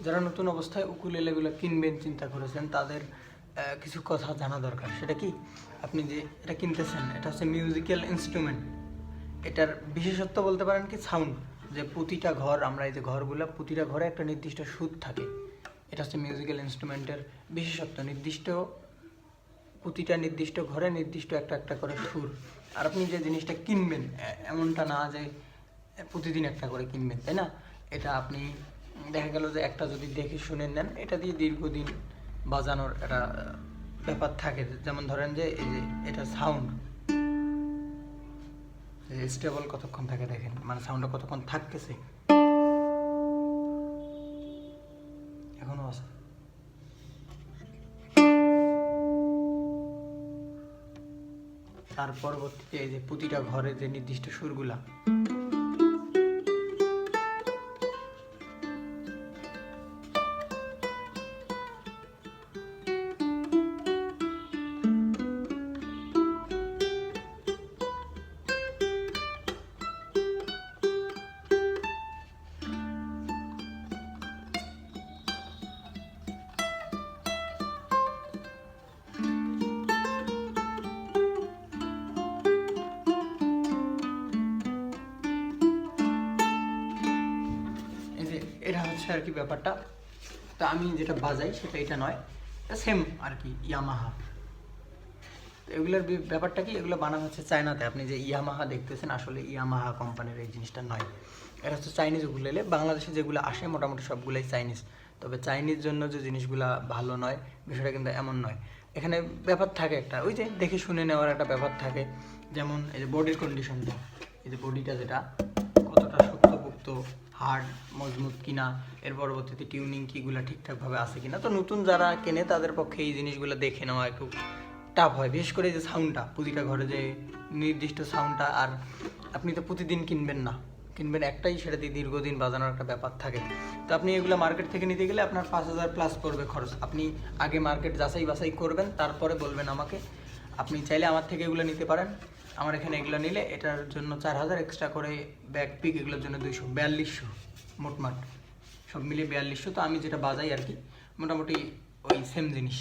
যারা নতুন অবস্থায় উকুলেলেগুলো কিনবেন চিন্তা করেছেন তাদের কিছু কথা জানা দরকার। সেটা কি, আপনি যে এটা কিনতেছেন এটা হচ্ছে মিউজিক্যাল ইনস্ট্রুমেন্ট। এটার বিশেষত্ব বলতে পারেন কি সাউন্ড, যে প্রতিটা ঘর, আমরা এই যে ঘরগুলো, প্রতিটা ঘরে একটা নির্দিষ্ট সুর থাকে। এটা হচ্ছে মিউজিক্যাল ইনস্ট্রুমেন্টের বিশেষত্ব, প্রতিটা নির্দিষ্ট ঘরে নির্দিষ্ট একটা একটা করে সুর। আর আপনি যে জিনিসটা কিনবেন এমনটা না যে প্রতিদিন একটা করে কিনবেন, তাই না? এটা আপনি দেখা গেল যে একটা যদি দেখে শুনে নেন, এটা দিয়ে দীর্ঘদিন বাজানোর একটা ব্যাপার থাকে। যেমন ধরেন যে এই যে এটা সাউন্ড স্টেবল কতক্ষণ থাকে দেখেন, মানে সাউন্ডটা কতক্ষণ থাকতেছে, এখনো আছে। তার পরবর্তীতে এই যে প্রতিটা ঘরে যে নির্দিষ্ট সুরগুলা, এটা হচ্ছে আর কি ব্যাপারটা। তো আমি যেটা বাজাই সেটা এটা নয়, এটা সেম আর কি, ইয়ামাহা। তো এগুলোর ব্যাপারটা কি, এগুলো বানানো হচ্ছে চায়নাতে। আপনি যে ইয়ামাহা দেখতেছেন আসলে ইয়ামাহা কোম্পানির এই জিনিসটা নয়, এটা হচ্ছে চাইনিজ উকুলেলে। বাংলাদেশে যেগুলো আসে মোটামুটি সবগুলোই চাইনিজ। তবে চাইনিজ জন্য যে জিনিসগুলো ভালো নয় বিষয়টা কিন্তু এমন নয়। এখানে ব্যাপার থাকে একটা, ওই যে দেখে শুনে নেওয়ার একটা ব্যাপার থাকে। যেমন এই যে বডির কন্ডিশনটা, এই যে বডিটা যেটা কতটা শক্তপোক্ত, হার্ড মজবুত কিনা, এর পরবর্তীতে টিউনিং কিগুলো ঠিকঠাকভাবে আছে কিনা। তো নতুন যারা কেনে তাদের পক্ষে এই জিনিসগুলো দেখে নেওয়া একটু টাফ হয়, বিশেষ করে যে সাউন্ডটা, প্রতিটা ঘরে যে নির্দিষ্ট সাউন্ডটা। আর আপনি তো প্রতিদিন কিনবেন না, কিনবেন একটাই, সেটা দিয়ে দীর্ঘদিন বাজানোর একটা ব্যাপার থাকে। তো আপনি এগুলো মার্কেট থেকে নিতে গেলে আপনার 5,000 প্লাস পড়বে খরচ। আপনি আগে মার্কেট যাচাই বাছাই করবেন, তারপরে বলবেন আমাকে। আপনি চাইলে আমার থেকে এগুলো নিতে পারেন। আমার এখানে এগুলো নিলে এটার জন্য 4,000 এক্সট্রা করে, ব্যাক পিক এগুলোর জন্য 200, 4200 মোটমাট সব মিলিয়ে 4200। তো আমি যেটা বাজাই আর কি মোটামুটি ওই সেম জিনিস।